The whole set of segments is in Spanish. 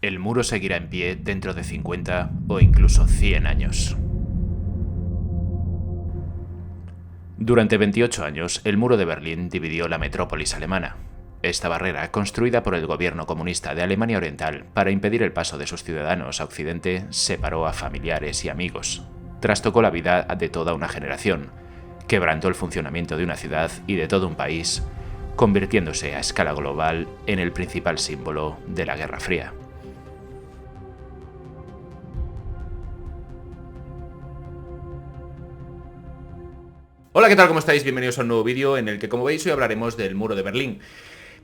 El muro seguirá en pie dentro de 50 o incluso 100 años. Durante 28 años, el muro de Berlín dividió la metrópolis alemana. Esta barrera, construida por el gobierno comunista de Alemania Oriental para impedir el paso de sus ciudadanos a Occidente, separó a familiares y amigos. Trastocó la vida de toda una generación, quebrantó el funcionamiento de una ciudad y de todo un país, convirtiéndose a escala global en el principal símbolo de la Guerra Fría. Hola, ¿qué tal? ¿Cómo estáis? Bienvenidos a un nuevo vídeo en el que, como veis, hoy hablaremos del muro de Berlín.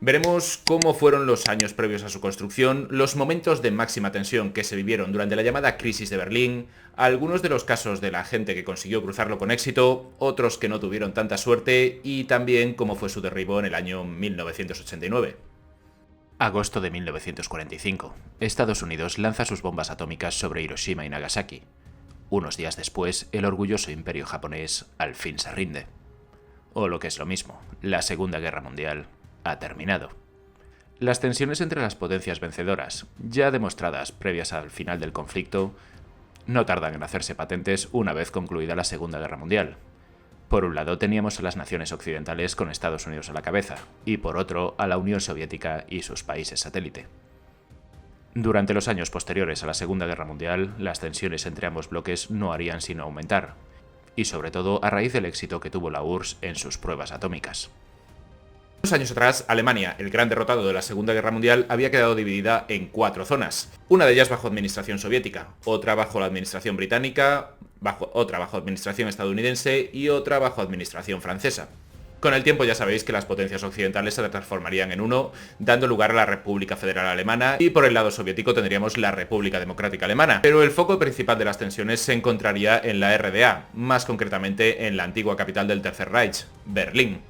Veremos cómo fueron los años previos a su construcción, los momentos de máxima tensión que se vivieron durante la llamada crisis de Berlín, algunos de los casos de la gente que consiguió cruzarlo con éxito, otros que no tuvieron tanta suerte y también cómo fue su derribo en el año 1989. Agosto de 1945. Estados Unidos lanza sus bombas atómicas sobre Hiroshima y Nagasaki. Unos días después, el orgulloso imperio japonés al fin se rinde. O lo que es lo mismo, la Segunda Guerra Mundial ha terminado. Las tensiones entre las potencias vencedoras, ya demostradas previas al final del conflicto, no tardan en hacerse patentes una vez concluida la Segunda Guerra Mundial. Por un lado teníamos a las naciones occidentales con Estados Unidos a la cabeza, y por otro a la Unión Soviética y sus países satélite. Durante los años posteriores a la Segunda Guerra Mundial, las tensiones entre ambos bloques no harían sino aumentar, y sobre todo a raíz del éxito que tuvo la URSS en sus pruebas atómicas. Unos años atrás, Alemania, el gran derrotado de la Segunda Guerra Mundial, había quedado dividida en 4 zonas. Una de ellas bajo administración soviética, otra bajo la administración británica, otra bajo administración estadounidense y otra bajo administración francesa. Con el tiempo ya sabéis que las potencias occidentales se transformarían en uno, dando lugar a la República Federal Alemana, y por el lado soviético tendríamos la República Democrática Alemana. Pero el foco principal de las tensiones se encontraría en la RDA, más concretamente en la antigua capital del Tercer Reich, Berlín.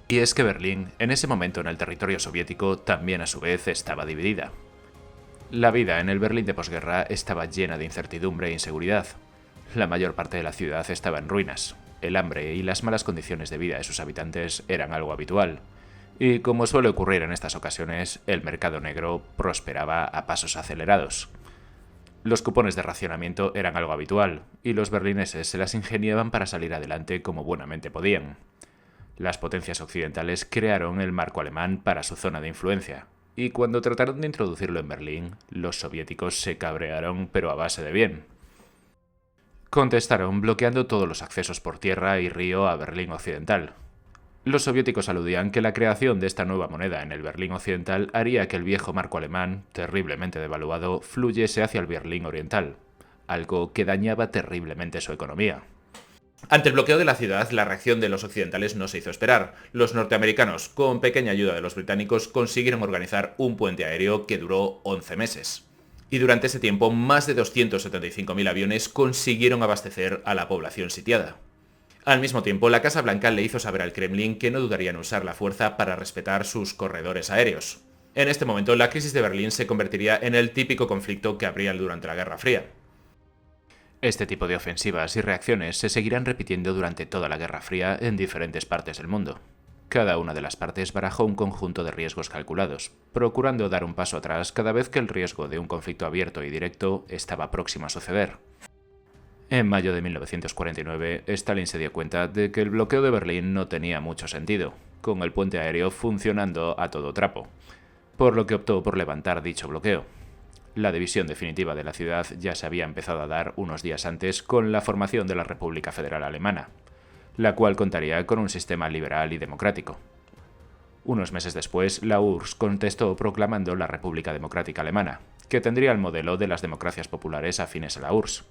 Y es que Berlín, en ese momento en el territorio soviético, también a su vez estaba dividida. La vida en el Berlín de posguerra estaba llena de incertidumbre e inseguridad. La mayor parte de la ciudad estaba en ruinas. El hambre y las malas condiciones de vida de sus habitantes eran algo habitual. Y como suele ocurrir en estas ocasiones, el mercado negro prosperaba a pasos acelerados. Los cupones de racionamiento eran algo habitual, y los berlineses se las ingeniaban para salir adelante como buenamente podían. Las potencias occidentales crearon el marco alemán para su zona de influencia, y cuando trataron de introducirlo en Berlín, los soviéticos se cabrearon pero a base de bien. Contestaron bloqueando todos los accesos por tierra y río a Berlín Occidental. Los soviéticos aludían que la creación de esta nueva moneda en el Berlín Occidental haría que el viejo marco alemán, terriblemente devaluado, fluyese hacia el Berlín Oriental, algo que dañaba terriblemente su economía. Ante el bloqueo de la ciudad, la reacción de los occidentales no se hizo esperar. Los norteamericanos, con pequeña ayuda de los británicos, consiguieron organizar un puente aéreo que duró 11 meses. Y durante ese tiempo, más de 275.000 aviones consiguieron abastecer a la población sitiada. Al mismo tiempo, la Casa Blanca le hizo saber al Kremlin que no dudarían en usar la fuerza para respetar sus corredores aéreos. En este momento, la crisis de Berlín se convertiría en el típico conflicto que habría durante la Guerra Fría. Este tipo de ofensivas y reacciones se seguirán repitiendo durante toda la Guerra Fría en diferentes partes del mundo. Cada una de las partes barajó un conjunto de riesgos calculados, procurando dar un paso atrás cada vez que el riesgo de un conflicto abierto y directo estaba próximo a suceder. En mayo de 1949, Stalin se dio cuenta de que el bloqueo de Berlín no tenía mucho sentido, con el puente aéreo funcionando a todo trapo, por lo que optó por levantar dicho bloqueo. La división definitiva de la ciudad ya se había empezado a dar unos días antes con la formación de la República Federal Alemana, la cual contaría con un sistema liberal y democrático. Unos meses después, la URSS contestó proclamando la República Democrática Alemana, que tendría el modelo de las democracias populares afines a la URSS.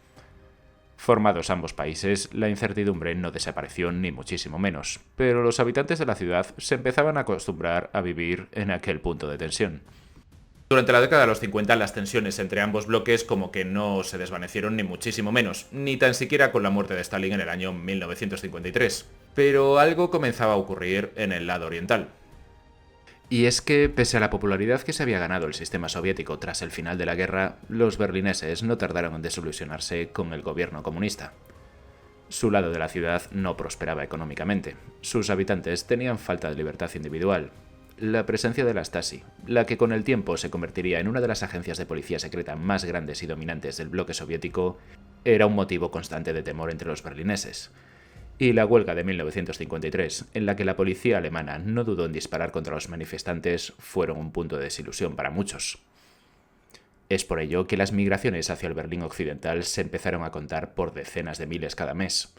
Formados ambos países, la incertidumbre no desapareció ni muchísimo menos, pero los habitantes de la ciudad se empezaban a acostumbrar a vivir en aquel punto de tensión. Durante la década de los 50, las tensiones entre ambos bloques como que no se desvanecieron ni muchísimo menos, ni tan siquiera con la muerte de Stalin en el año 1953. Pero algo comenzaba a ocurrir en el lado oriental. Y es que, pese a la popularidad que se había ganado el sistema soviético tras el final de la guerra, los berlineses no tardaron en desilusionarse con el gobierno comunista. Su lado de la ciudad no prosperaba económicamente, sus habitantes tenían falta de libertad individual, la presencia de la Stasi, la que con el tiempo se convertiría en una de las agencias de policía secreta más grandes y dominantes del bloque soviético, era un motivo constante de temor entre los berlineses. Y la huelga de 1953, en la que la policía alemana no dudó en disparar contra los manifestantes, fueron un punto de desilusión para muchos. Es por ello que las migraciones hacia el Berlín occidental se empezaron a contar por decenas de miles cada mes.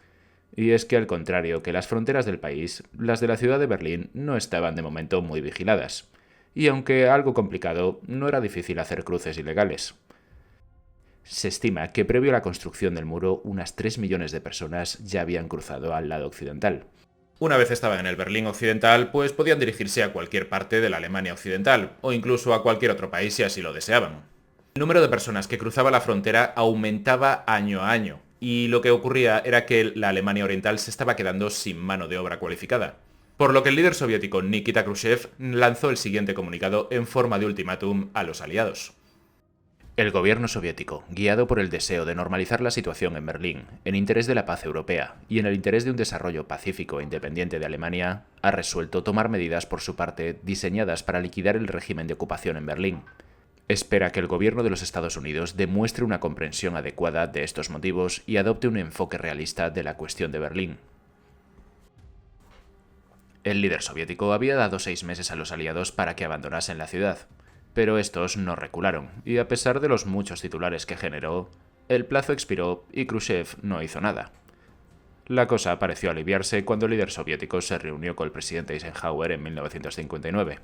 Y es que, al contrario que las fronteras del país, las de la ciudad de Berlín no estaban de momento muy vigiladas. Y aunque algo complicado, no era difícil hacer cruces ilegales. Se estima que previo a la construcción del muro, unas 3 millones de personas ya habían cruzado al lado occidental. Una vez estaban en el Berlín occidental, pues podían dirigirse a cualquier parte de la Alemania occidental, o incluso a cualquier otro país si así lo deseaban. El número de personas que cruzaba la frontera aumentaba año a año, y lo que ocurría era que la Alemania oriental se estaba quedando sin mano de obra cualificada. Por lo que el líder soviético Nikita Khrushchev lanzó el siguiente comunicado en forma de ultimátum a los aliados. El gobierno soviético, guiado por el deseo de normalizar la situación en Berlín, en interés de la paz europea y en el interés de un desarrollo pacífico e independiente de Alemania, ha resuelto tomar medidas por su parte diseñadas para liquidar el régimen de ocupación en Berlín. Espera que el gobierno de los Estados Unidos demuestre una comprensión adecuada de estos motivos y adopte un enfoque realista de la cuestión de Berlín. El líder soviético había dado 6 meses a los aliados para que abandonasen la ciudad, pero estos no recularon, y a pesar de los muchos titulares que generó, el plazo expiró y Khrushchev no hizo nada. La cosa pareció aliviarse cuando el líder soviético se reunió con el presidente Eisenhower en 1959.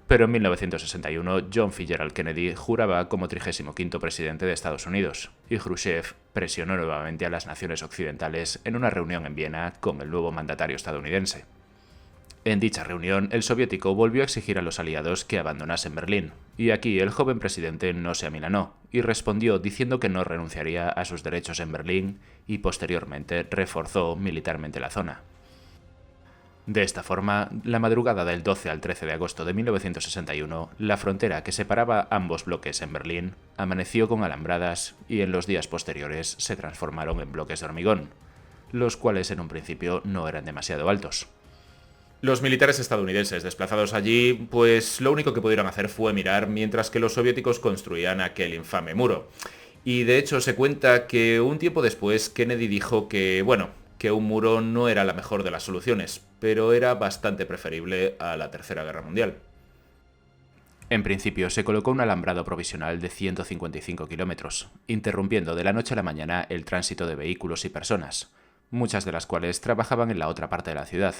Pero en 1961, John Fitzgerald Kennedy juraba como 35º presidente de Estados Unidos, y Khrushchev presionó nuevamente a las naciones occidentales en una reunión en Viena con el nuevo mandatario estadounidense. En dicha reunión, el soviético volvió a exigir a los aliados que abandonasen Berlín, y aquí el joven presidente no se amilanó, y respondió diciendo que no renunciaría a sus derechos en Berlín y posteriormente reforzó militarmente la zona. De esta forma, la madrugada del 12 al 13 de agosto de 1961, la frontera que separaba ambos bloques en Berlín amaneció con alambradas y en los días posteriores se transformaron en bloques de hormigón, los cuales en un principio no eran demasiado altos. Los militares estadounidenses desplazados allí, pues lo único que pudieron hacer fue mirar mientras que los soviéticos construían aquel infame muro. Y de hecho se cuenta que un tiempo después Kennedy dijo que un muro no era la mejor de las soluciones, pero era bastante preferible a la Tercera Guerra Mundial. En principio se colocó un alambrado provisional de 155 kilómetros, interrumpiendo de la noche a la mañana el tránsito de vehículos y personas, muchas de las cuales trabajaban en la otra parte de la ciudad.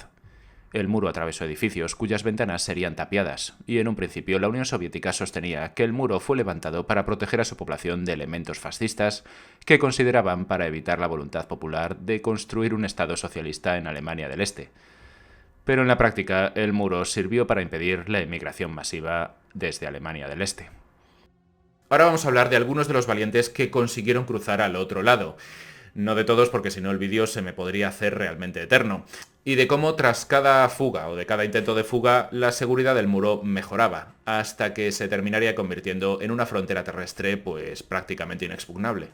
El muro atravesó edificios cuyas ventanas serían tapiadas, y en un principio la Unión Soviética sostenía que el muro fue levantado para proteger a su población de elementos fascistas que consideraban para evitar la voluntad popular de construir un Estado socialista en Alemania del Este. Pero en la práctica, el muro sirvió para impedir la emigración masiva desde Alemania del Este. Ahora vamos a hablar de algunos de los valientes que consiguieron cruzar al otro lado. No de todos, porque si no el vídeo se me podría hacer realmente eterno. Y de cómo tras cada fuga o de cada intento de fuga, la seguridad del muro mejoraba, hasta que se terminaría convirtiendo en una frontera terrestre pues prácticamente inexpugnable.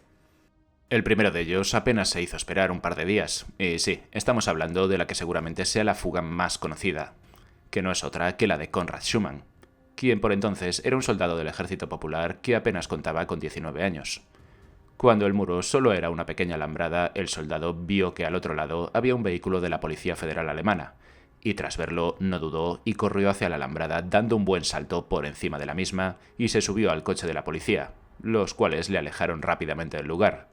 El primero de ellos apenas se hizo esperar un par de días, y sí, estamos hablando de la que seguramente sea la fuga más conocida, que no es otra que la de Konrad Schumann, quien por entonces era un soldado del Ejército Popular que apenas contaba con 19 años. Cuando el muro solo era una pequeña alambrada, el soldado vio que al otro lado había un vehículo de la Policía Federal Alemana, y tras verlo no dudó y corrió hacia la alambrada dando un buen salto por encima de la misma y se subió al coche de la policía, los cuales le alejaron rápidamente del lugar.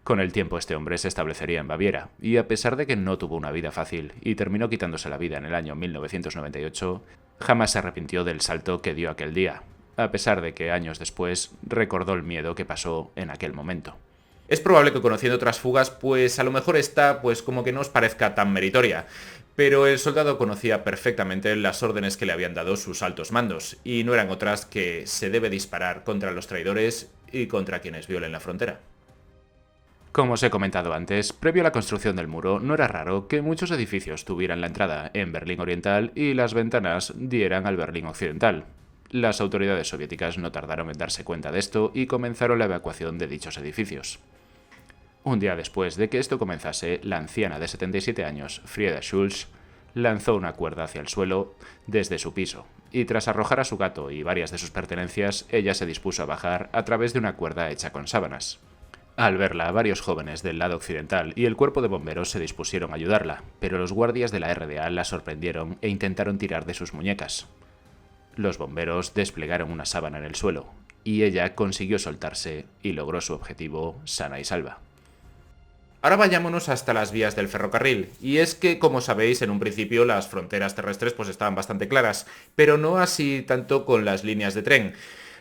Con el tiempo este hombre se establecería en Baviera, y a pesar de que no tuvo una vida fácil y terminó quitándose la vida en el año 1998, jamás se arrepintió del salto que dio aquel día, a pesar de que años después recordó el miedo que pasó en aquel momento. Es probable que conociendo otras fugas, pues a lo mejor esta pues como que no os parezca tan meritoria, pero el soldado conocía perfectamente las órdenes que le habían dado sus altos mandos, y no eran otras que se debe disparar contra los traidores y contra quienes violen la frontera. Como os he comentado antes, previo a la construcción del muro, no era raro que muchos edificios tuvieran la entrada en Berlín Oriental y las ventanas dieran al Berlín Occidental. Las autoridades soviéticas no tardaron en darse cuenta de esto y comenzaron la evacuación de dichos edificios. Un día después de que esto comenzase, la anciana de 77 años, Frieda Schulz, lanzó una cuerda hacia el suelo desde su piso, y tras arrojar a su gato y varias de sus pertenencias, ella se dispuso a bajar a través de una cuerda hecha con sábanas. Al verla, varios jóvenes del lado occidental y el cuerpo de bomberos se dispusieron a ayudarla, pero los guardias de la RDA la sorprendieron e intentaron tirar de sus muñecas. Los bomberos desplegaron una sábana en el suelo, y ella consiguió soltarse y logró su objetivo sana y salva. Ahora vayámonos hasta las vías del ferrocarril, y es que, como sabéis, en un principio las fronteras terrestres pues estaban bastante claras, pero no así tanto con las líneas de tren,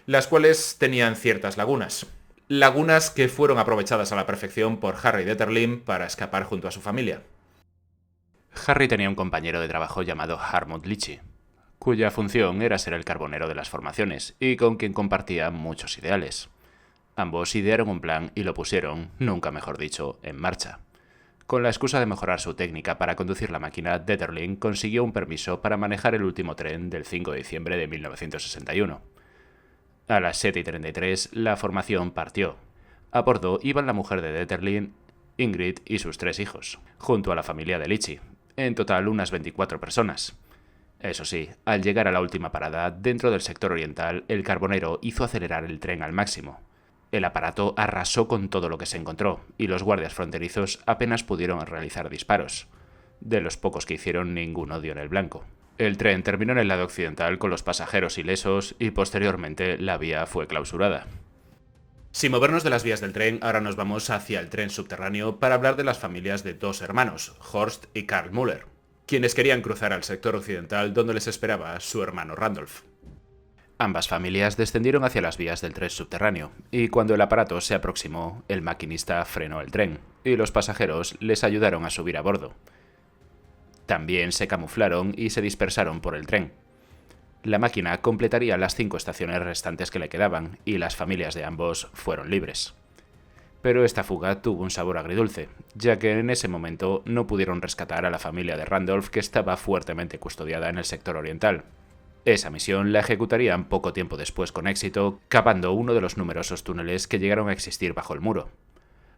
las cuales tenían ciertas lagunas. Lagunas que fueron aprovechadas a la perfección por Harry Detterlin para escapar junto a su familia. Harry tenía un compañero de trabajo llamado Harmut Litchi, cuya función era ser el carbonero de las formaciones y con quien compartía muchos ideales. Ambos idearon un plan y lo pusieron, nunca mejor dicho, en marcha. Con la excusa de mejorar su técnica para conducir la máquina, Detterlin consiguió un permiso para manejar el último tren del 5 de diciembre de 1961. A las 7:33 la formación partió. A bordo iban la mujer de Detterlin, Ingrid y sus 3 hijos, junto a la familia de Litchi, en total unas 24 personas. Eso sí, al llegar a la última parada, dentro del sector oriental, el carbonero hizo acelerar el tren al máximo. El aparato arrasó con todo lo que se encontró, y los guardias fronterizos apenas pudieron realizar disparos. De los pocos que hicieron, ninguno dio en el blanco. El tren terminó en el lado occidental con los pasajeros ilesos y posteriormente la vía fue clausurada. Sin movernos de las vías del tren, ahora nos vamos hacia el tren subterráneo para hablar de las familias de 2 hermanos, Horst y Karl Müller, quienes querían cruzar al sector occidental donde les esperaba su hermano Randolph. Ambas familias descendieron hacia las vías del tren subterráneo, y cuando el aparato se aproximó, el maquinista frenó el tren, y los pasajeros les ayudaron a subir a bordo. También se camuflaron y se dispersaron por el tren. La máquina completaría las 5 estaciones restantes que le quedaban, y las familias de ambos fueron libres. Pero esta fuga tuvo un sabor agridulce, ya que en ese momento no pudieron rescatar a la familia de Randolph, que estaba fuertemente custodiada en el sector oriental. Esa misión la ejecutarían poco tiempo después con éxito, cavando uno de los numerosos túneles que llegaron a existir bajo el muro,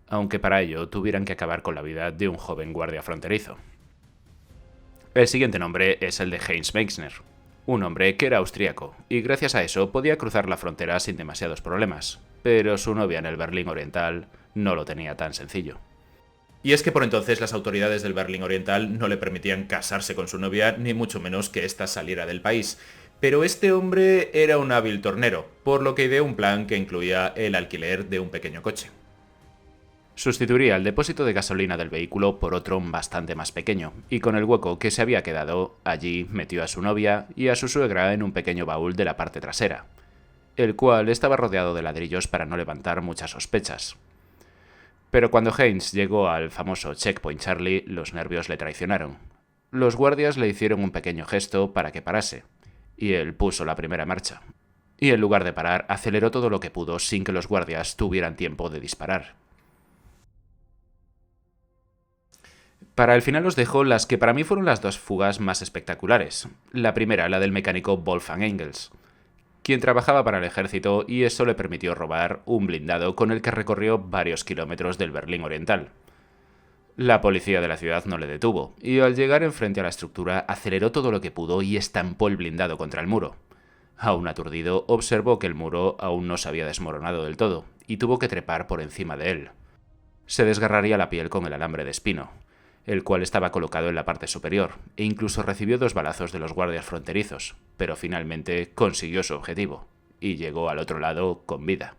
aunque para ello tuvieran que acabar con la vida de un joven guardia fronterizo. El siguiente nombre es el de Heinz Meixner, un hombre que era austríaco, y gracias a eso podía cruzar la frontera sin demasiados problemas, pero su novia en el Berlín Oriental no lo tenía tan sencillo. Y es que por entonces las autoridades del Berlín Oriental no le permitían casarse con su novia, ni mucho menos que ésta saliera del país. Pero este hombre era un hábil tornero, por lo que ideó un plan que incluía el alquiler de un pequeño coche. Sustituiría el depósito de gasolina del vehículo por otro bastante más pequeño, y con el hueco que se había quedado, allí metió a su novia y a su suegra en un pequeño baúl de la parte trasera, el cual estaba rodeado de ladrillos para no levantar muchas sospechas. Pero cuando Heinz llegó al famoso Checkpoint Charlie, los nervios le traicionaron. Los guardias le hicieron un pequeño gesto para que parase, y él puso la primera marcha. Y en lugar de parar, aceleró todo lo que pudo sin que los guardias tuvieran tiempo de disparar. Para el final os dejo las que para mí fueron las 2 fugas más espectaculares. La primera, la del mecánico Wolfgang Engels, quien trabajaba para el ejército y eso le permitió robar un blindado con el que recorrió varios kilómetros del Berlín Oriental. La policía de la ciudad no le detuvo, y al llegar enfrente a la estructura aceleró todo lo que pudo y estampó el blindado contra el muro. Aún aturdido, observó que el muro aún no se había desmoronado del todo, y tuvo que trepar por encima de él. Se desgarraría la piel con el alambre de espino, el cual estaba colocado en la parte superior, e incluso recibió 2 balazos de los guardias fronterizos, pero finalmente consiguió su objetivo, y llegó al otro lado con vida.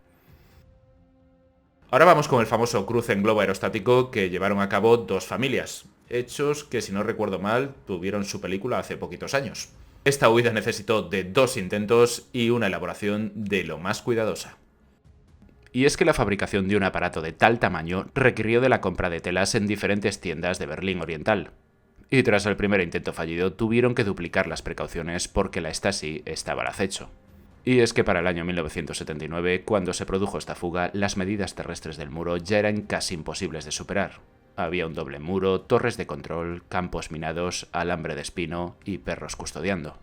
Ahora vamos con el famoso cruce en globo aerostático que llevaron a cabo 2 familias, hechos que si no recuerdo mal tuvieron su película hace poquitos años. Esta huida necesitó de 2 intentos y una elaboración de lo más cuidadosa. Y es que la fabricación de un aparato de tal tamaño requirió de la compra de telas en diferentes tiendas de Berlín Oriental. Y tras el primer intento fallido tuvieron que duplicar las precauciones porque la Stasi estaba al acecho. Y es que para el año 1979, cuando se produjo esta fuga, las medidas terrestres del muro ya eran casi imposibles de superar. Había un doble muro, torres de control, campos minados, alambre de espino y perros custodiando.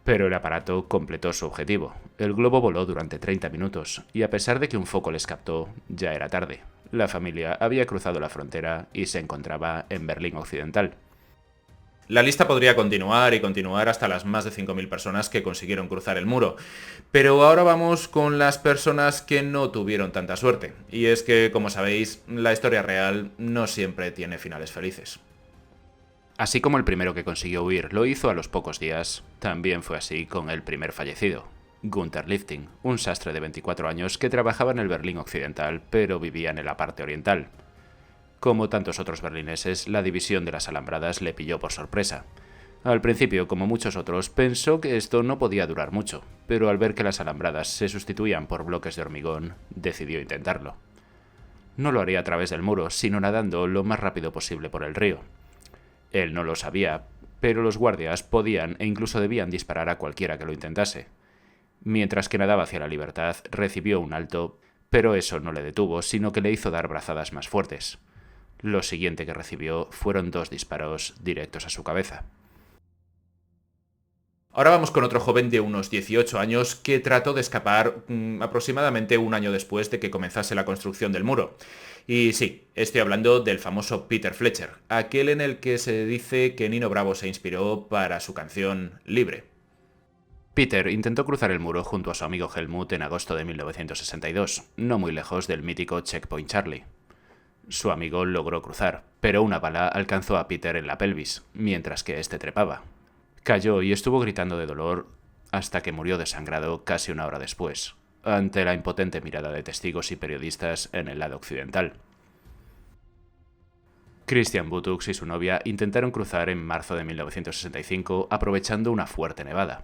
Pero el aparato completó su objetivo. El globo voló durante 30 minutos, y a pesar de que un foco les captó, ya era tarde. La familia había cruzado la frontera y se encontraba en Berlín Occidental. La lista podría continuar y continuar hasta las más de 5.000 personas que consiguieron cruzar el muro. Pero ahora vamos con las personas que no tuvieron tanta suerte. Y es que, como sabéis, la historia real no siempre tiene finales felices. Así como el primero que consiguió huir lo hizo a los pocos días, también fue así con el primer fallecido, Günther Lifting, un sastre de 24 años que trabajaba en el Berlín occidental, pero vivía en la parte oriental. Como tantos otros berlineses, la división de las alambradas le pilló por sorpresa. Al principio, como muchos otros, pensó que esto no podía durar mucho, pero al ver que las alambradas se sustituían por bloques de hormigón, decidió intentarlo. No lo haría a través del muro, sino nadando lo más rápido posible por el río. Él no lo sabía, pero los guardias podían e incluso debían disparar a cualquiera que lo intentase. Mientras que nadaba hacia la libertad, recibió un alto, pero eso no le detuvo, sino que le hizo dar brazadas más fuertes. Lo siguiente que recibió fueron 2 disparos directos a su cabeza. Ahora vamos con otro joven de unos 18 años que trató de escapar aproximadamente un año después de que comenzase la construcción del muro. Y sí, estoy hablando del famoso Peter Fletcher, aquel en el que se dice que Nino Bravo se inspiró para su canción Libre. Peter intentó cruzar el muro junto a su amigo Helmut en agosto de 1962, no muy lejos del mítico Checkpoint Charlie. Su amigo logró cruzar, pero una bala alcanzó a Peter en la pelvis, mientras que éste trepaba. Cayó y estuvo gritando de dolor hasta que murió desangrado casi una hora después, ante la impotente mirada de testigos y periodistas en el lado occidental. Christian Butux y su novia intentaron cruzar en marzo de 1965 aprovechando una fuerte nevada.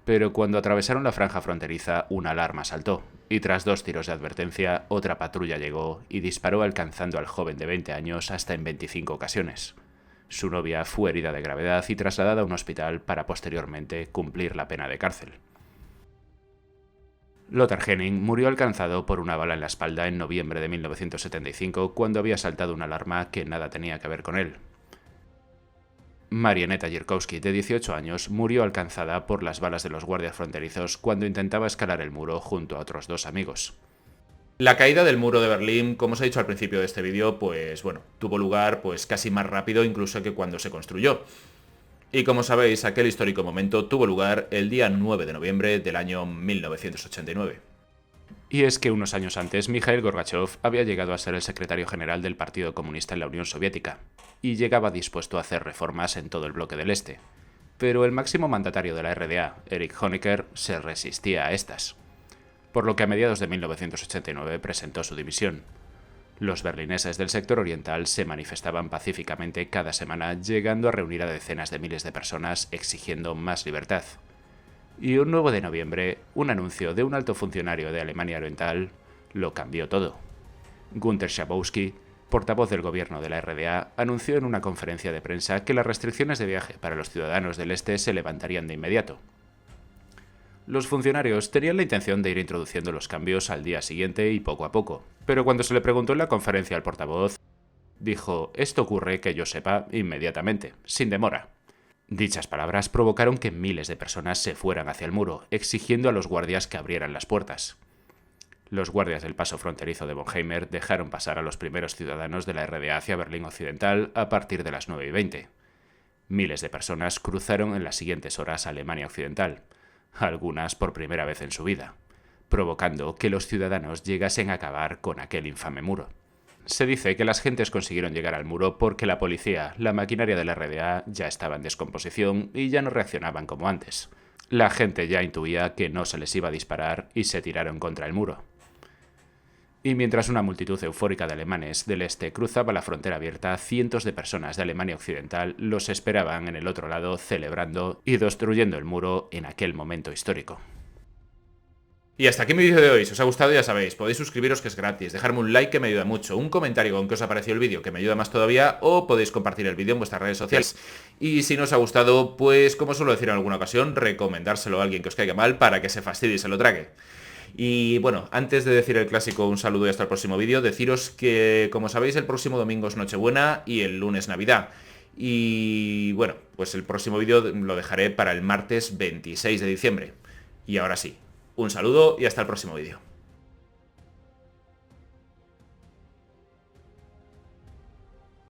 Pero cuando atravesaron la franja fronteriza, una alarma saltó, y tras 2 tiros de advertencia, otra patrulla llegó y disparó alcanzando al joven de 20 años hasta en 25 ocasiones. Su novia fue herida de gravedad y trasladada a un hospital para posteriormente cumplir la pena de cárcel. Lothar Henning murió alcanzado por una bala en la espalda en noviembre de 1975 cuando había saltado una alarma que nada tenía que ver con él. Marianeta Jirkowski, de 18 años, murió alcanzada por las balas de los guardias fronterizos cuando intentaba escalar el muro junto a otros 2 amigos. La caída del muro de Berlín, como os he dicho al principio de este vídeo, pues bueno, tuvo lugar pues casi más rápido incluso que cuando se construyó. Y como sabéis, aquel histórico momento tuvo lugar el día 9 de noviembre del año 1989. Y es que unos años antes, Mikhail Gorbachev había llegado a ser el secretario general del Partido Comunista en la Unión Soviética, y llegaba dispuesto a hacer reformas en todo el bloque del Este. Pero el máximo mandatario de la RDA, Erich Honecker, se resistía a estas. Por lo que a mediados de 1989 presentó su dimisión. Los berlineses del sector oriental se manifestaban pacíficamente cada semana, llegando a reunir a decenas de miles de personas exigiendo más libertad. Y un 9 de noviembre, un anuncio de un alto funcionario de Alemania Oriental lo cambió todo. Günter Schabowski, portavoz del gobierno de la RDA, anunció en una conferencia de prensa que las restricciones de viaje para los ciudadanos del Este se levantarían de inmediato. Los funcionarios tenían la intención de ir introduciendo los cambios al día siguiente y poco a poco, pero cuando se le preguntó en la conferencia al portavoz, dijo: «Esto ocurre, que yo sepa, inmediatamente, sin demora». Dichas palabras provocaron que miles de personas se fueran hacia el muro, exigiendo a los guardias que abrieran las puertas. Los guardias del paso fronterizo de Bonheimer dejaron pasar a los primeros ciudadanos de la RDA hacia Berlín Occidental a partir de las 9:20. Miles de personas cruzaron en las siguientes horas a Alemania Occidental, algunas por primera vez en su vida, provocando que los ciudadanos llegasen a acabar con aquel infame muro. Se dice que las gentes consiguieron llegar al muro porque la policía, la maquinaria de la RDA, ya estaba en descomposición y ya no reaccionaban como antes. La gente ya intuía que no se les iba a disparar y se tiraron contra el muro. Y mientras una multitud eufórica de alemanes del este cruzaba la frontera abierta, cientos de personas de Alemania Occidental los esperaban en el otro lado celebrando y destruyendo el muro en aquel momento histórico. Y hasta aquí mi vídeo de hoy. Si os ha gustado, ya sabéis, podéis suscribiros, que es gratis, dejarme un like, que me ayuda mucho, un comentario con qué os ha parecido el vídeo, que me ayuda más todavía, o podéis compartir el vídeo en vuestras redes sociales. Y si no os ha gustado, pues como suelo decir en alguna ocasión, recomendárselo a alguien que os caiga mal para que se fastidie y se lo trague. Y bueno, antes de decir el clásico un saludo y hasta el próximo vídeo, deciros que, como sabéis, el próximo domingo es Nochebuena y el lunes Navidad. Y bueno, pues el próximo vídeo lo dejaré para el martes 26 de diciembre. Y ahora sí, un saludo y hasta el próximo vídeo.